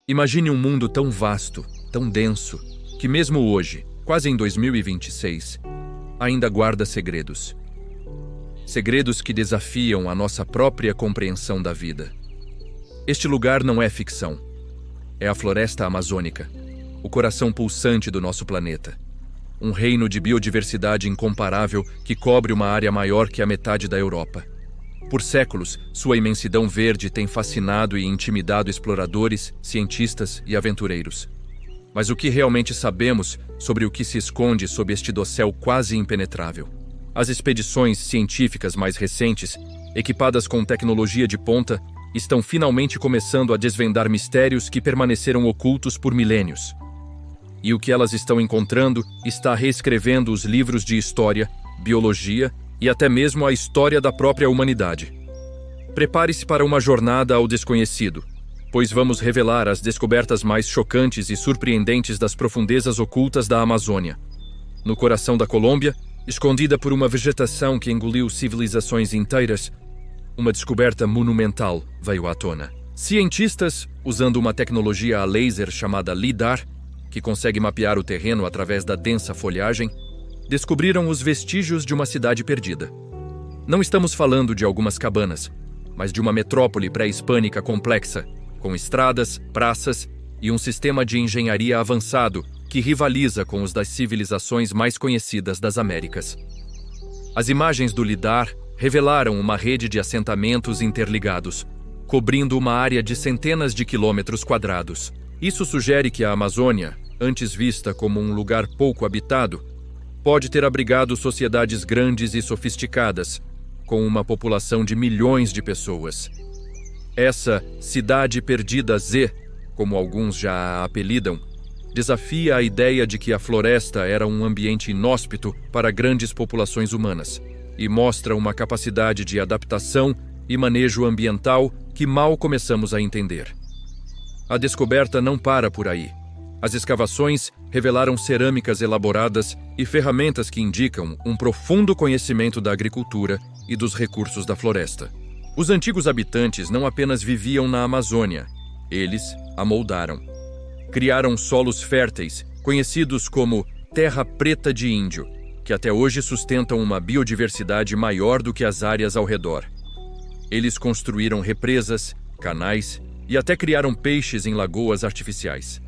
Imagine um mundo tão vasto, tão denso, que mesmo hoje, quase em 2026, ainda guarda segredos. Segredos que desafiam a nossa própria compreensão da vida. Este lugar não é ficção. É a floresta amazônica, o coração pulsante do nosso planeta. Um reino de biodiversidade incomparável que cobre uma área maior que a metade da Europa. Por séculos, sua imensidão verde tem fascinado e intimidado exploradores, cientistas e aventureiros. Mas o que realmente sabemos sobre o que se esconde sob este dossel quase impenetrável? As expedições científicas mais recentes, equipadas com tecnologia de ponta, estão finalmente começando a desvendar mistérios que permaneceram ocultos por milênios. E o que elas estão encontrando está reescrevendo os livros de história, biologia e até mesmo a história da própria humanidade. Prepare-se para uma jornada ao desconhecido, pois vamos revelar as descobertas mais chocantes e surpreendentes das profundezas ocultas da Amazônia. No coração da Colômbia, escondida por uma vegetação que engoliu civilizações inteiras, uma descoberta monumental veio à tona. Cientistas, usando uma tecnologia a laser chamada LIDAR, que consegue mapear o terreno através da densa folhagem, descobriram os vestígios de uma cidade perdida. Não estamos falando de algumas cabanas, mas de uma metrópole pré-hispânica complexa, com estradas, praças e um sistema de engenharia avançado que rivaliza com os das civilizações mais conhecidas das Américas. As imagens do LIDAR revelaram uma rede de assentamentos interligados, cobrindo uma área de centenas de quilômetros quadrados. Isso sugere que a Amazônia, antes vista como um lugar pouco habitado, pode ter abrigado sociedades grandes e sofisticadas, com uma população de milhões de pessoas. Essa Cidade Perdida Z, como alguns já a apelidam, desafia a ideia de que a floresta era um ambiente inóspito para grandes populações humanas e mostra uma capacidade de adaptação e manejo ambiental que mal começamos a entender. A descoberta não para por aí. As escavações revelaram cerâmicas elaboradas e ferramentas que indicam um profundo conhecimento da agricultura e dos recursos da floresta. Os antigos habitantes não apenas viviam na Amazônia, eles a moldaram. Criaram solos férteis, conhecidos como terra preta de índio, que até hoje sustentam uma biodiversidade maior do que as áreas ao redor. Eles construíram represas, canais e até criaram peixes em lagoas artificiais.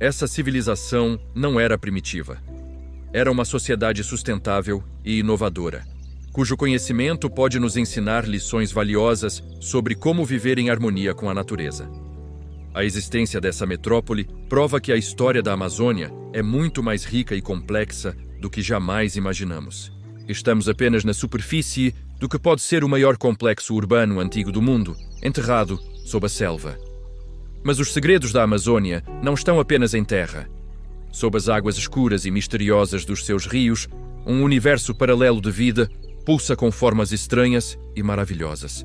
Essa civilização não era primitiva. Era uma sociedade sustentável e inovadora, cujo conhecimento pode nos ensinar lições valiosas sobre como viver em harmonia com a natureza. A existência dessa metrópole prova que a história da Amazônia é muito mais rica e complexa do que jamais imaginamos. Estamos apenas na superfície do que pode ser o maior complexo urbano antigo do mundo, enterrado sob a selva. Mas os segredos da Amazônia não estão apenas em terra. Sob as águas escuras e misteriosas dos seus rios, um universo paralelo de vida pulsa com formas estranhas e maravilhosas.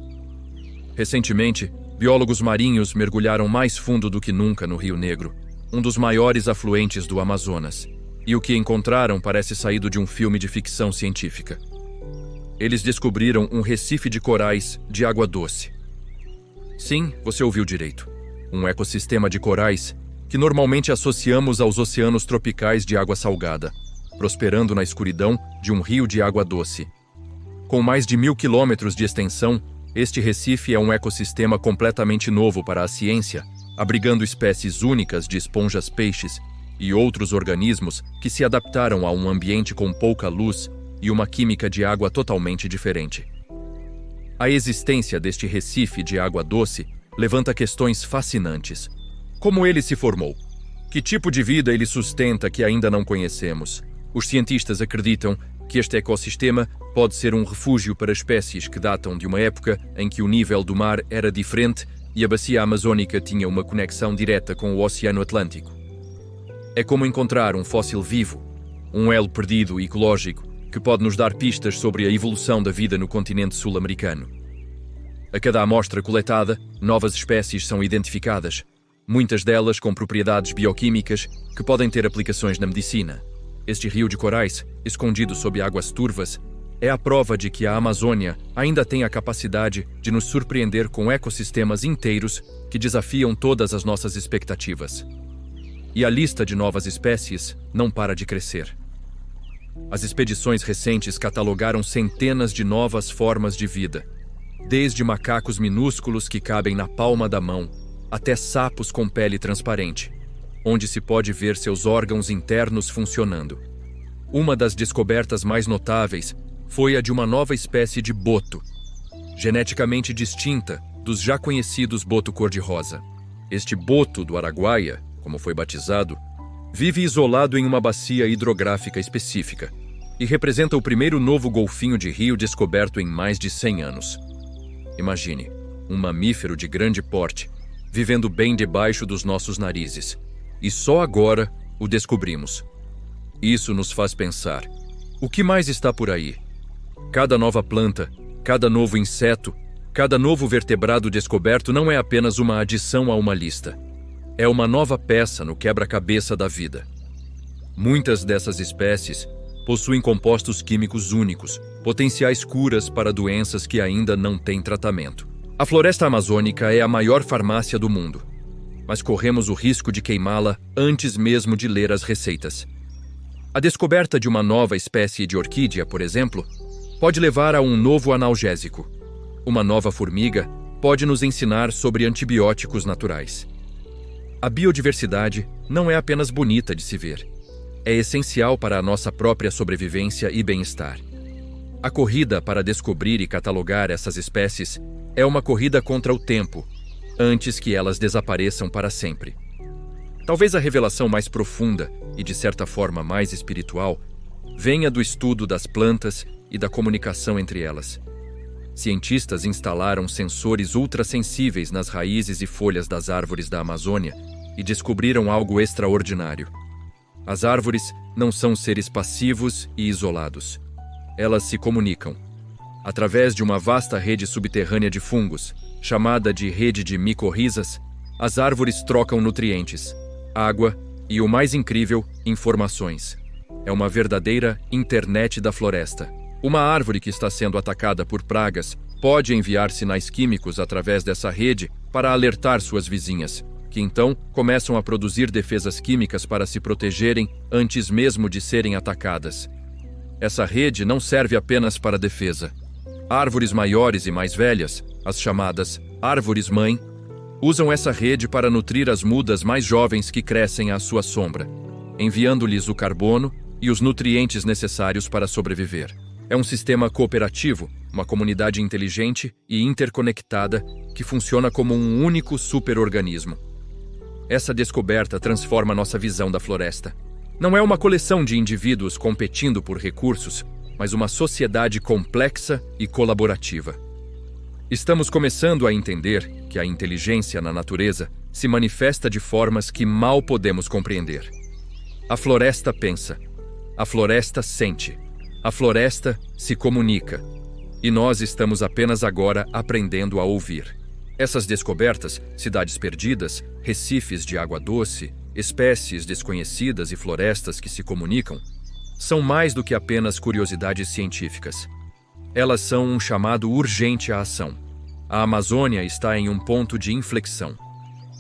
Recentemente, biólogos marinhos mergulharam mais fundo do que nunca no Rio Negro, um dos maiores afluentes do Amazonas, e o que encontraram parece saído de um filme de ficção científica. Eles descobriram um recife de corais de água doce. Sim, você ouviu direito. Um ecossistema de corais que normalmente associamos aos oceanos tropicais de água salgada, prosperando na escuridão de um rio de água doce. Com mais de 1.000 quilômetros de extensão, este recife é um ecossistema completamente novo para a ciência, abrigando espécies únicas de esponjas-peixes e outros organismos que se adaptaram a um ambiente com pouca luz e uma química de água totalmente diferente. A existência deste recife de água doce levanta questões fascinantes. Como ele se formou? Que tipo de vida ele sustenta que ainda não conhecemos? Os cientistas acreditam que este ecossistema pode ser um refúgio para espécies que datam de uma época em que o nível do mar era diferente e a bacia amazônica tinha uma conexão direta com o Oceano Atlântico. É como encontrar um fóssil vivo, um elo perdido e ecológico que pode nos dar pistas sobre a evolução da vida no continente sul-americano. A cada amostra coletada, novas espécies são identificadas, muitas delas com propriedades bioquímicas que podem ter aplicações na medicina. Este rio de corais, escondido sob águas turvas, é a prova de que a Amazônia ainda tem a capacidade de nos surpreender com ecossistemas inteiros que desafiam todas as nossas expectativas. E a lista de novas espécies não para de crescer. As expedições recentes catalogaram centenas de novas formas de vida, desde macacos minúsculos que cabem na palma da mão, até sapos com pele transparente, onde se pode ver seus órgãos internos funcionando. Uma das descobertas mais notáveis foi a de uma nova espécie de boto, geneticamente distinta dos já conhecidos boto cor-de-rosa. Este boto do Araguaia, como foi batizado, vive isolado em uma bacia hidrográfica específica e representa o primeiro novo golfinho de rio descoberto em mais de 100 anos. Imagine, um mamífero de grande porte, vivendo bem debaixo dos nossos narizes, e só agora o descobrimos. Isso nos faz pensar, o que mais está por aí? Cada nova planta, cada novo inseto, cada novo vertebrado descoberto não é apenas uma adição a uma lista. É uma nova peça no quebra-cabeça da vida. Muitas dessas espécies possuem compostos químicos únicos, potenciais curas para doenças que ainda não têm tratamento. A floresta amazônica é a maior farmácia do mundo, mas corremos o risco de queimá-la antes mesmo de ler as receitas. A descoberta de uma nova espécie de orquídea, por exemplo, pode levar a um novo analgésico. Uma nova formiga pode nos ensinar sobre antibióticos naturais. A biodiversidade não é apenas bonita de se ver. É essencial para a nossa própria sobrevivência e bem-estar. A corrida para descobrir e catalogar essas espécies é uma corrida contra o tempo, antes que elas desapareçam para sempre. Talvez a revelação mais profunda e, de certa forma, mais espiritual, venha do estudo das plantas e da comunicação entre elas. Cientistas instalaram sensores ultrassensíveis nas raízes e folhas das árvores da Amazônia e descobriram algo extraordinário. As árvores não são seres passivos e isolados. Elas se comunicam. Através de uma vasta rede subterrânea de fungos, chamada de rede de micorrizas, as árvores trocam nutrientes, água e, o mais incrível, informações. É uma verdadeira internet da floresta. Uma árvore que está sendo atacada por pragas pode enviar sinais químicos através dessa rede para alertar suas vizinhas, que então começam a produzir defesas químicas para se protegerem antes mesmo de serem atacadas. Essa rede não serve apenas para defesa. Árvores maiores e mais velhas, as chamadas árvores-mãe, usam essa rede para nutrir as mudas mais jovens que crescem à sua sombra, enviando-lhes o carbono e os nutrientes necessários para sobreviver. É um sistema cooperativo, uma comunidade inteligente e interconectada que funciona como um único superorganismo. Essa descoberta transforma nossa visão da floresta. Não é uma coleção de indivíduos competindo por recursos, mas uma sociedade complexa e colaborativa. Estamos começando a entender que a inteligência na natureza se manifesta de formas que mal podemos compreender. A floresta pensa, a floresta sente, a floresta se comunica, e nós estamos apenas agora aprendendo a ouvir. Essas descobertas, cidades perdidas, recifes de água doce, espécies desconhecidas e florestas que se comunicam, são mais do que apenas curiosidades científicas. Elas são um chamado urgente à ação. A Amazônia está em um ponto de inflexão.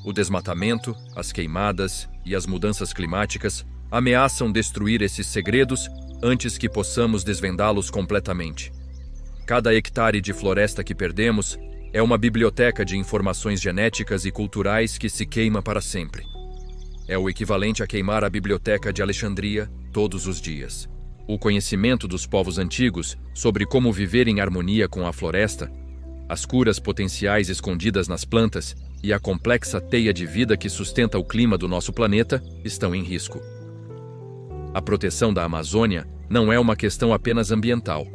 O desmatamento, as queimadas e as mudanças climáticas ameaçam destruir esses segredos antes que possamos desvendá-los completamente. Cada hectare de floresta que perdemos é uma biblioteca de informações genéticas e culturais que se queima para sempre. É o equivalente a queimar a biblioteca de Alexandria todos os dias. O conhecimento dos povos antigos sobre como viver em harmonia com a floresta, as curas potenciais escondidas nas plantas e a complexa teia de vida que sustenta o clima do nosso planeta estão em risco. A proteção da Amazônia não é uma questão apenas ambiental.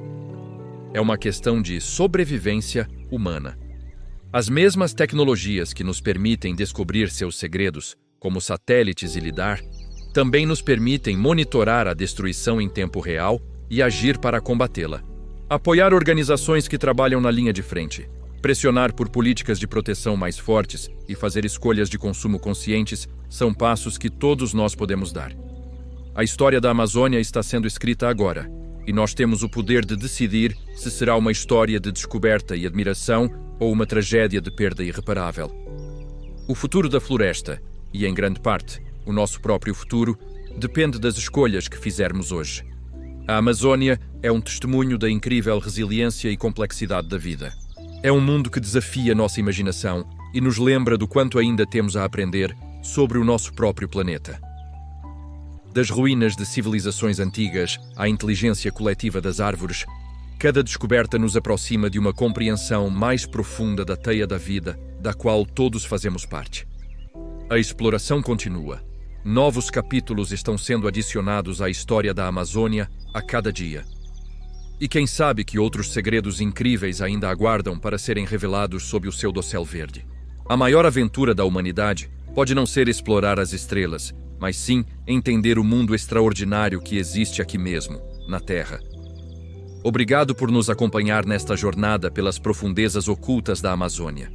É uma questão de sobrevivência humana. As mesmas tecnologias que nos permitem descobrir seus segredos, como satélites e lidar, também nos permitem monitorar a destruição em tempo real e agir para combatê-la. Apoiar organizações que trabalham na linha de frente, pressionar por políticas de proteção mais fortes e fazer escolhas de consumo conscientes são passos que todos nós podemos dar. A história da Amazônia está sendo escrita agora, e nós temos o poder de decidir se será uma história de descoberta e admiração ou uma tragédia de perda irreparável. O futuro da floresta, e em grande parte, o nosso próprio futuro, depende das escolhas que fizermos hoje. A Amazônia é um testemunho da incrível resiliência e complexidade da vida. É um mundo que desafia nossa imaginação e nos lembra do quanto ainda temos a aprender sobre o nosso próprio planeta. Das ruínas de civilizações antigas à inteligência coletiva das árvores, cada descoberta nos aproxima de uma compreensão mais profunda da teia da vida, da qual todos fazemos parte. A exploração continua. Novos capítulos estão sendo adicionados à história da Amazônia a cada dia. E quem sabe que outros segredos incríveis ainda aguardam para serem revelados sob o seu dossel verde. A maior aventura da humanidade pode não ser explorar as estrelas, mas sim entender o mundo extraordinário que existe aqui mesmo, na Terra. Obrigado por nos acompanhar nesta jornada pelas profundezas ocultas da Amazônia.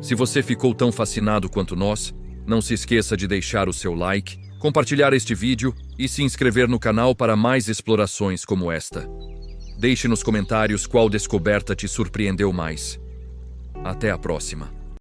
Se você ficou tão fascinado quanto nós, não se esqueça de deixar o seu like, compartilhar este vídeo e se inscrever no canal para mais explorações como esta. Deixe nos comentários qual descoberta te surpreendeu mais. Até a próxima!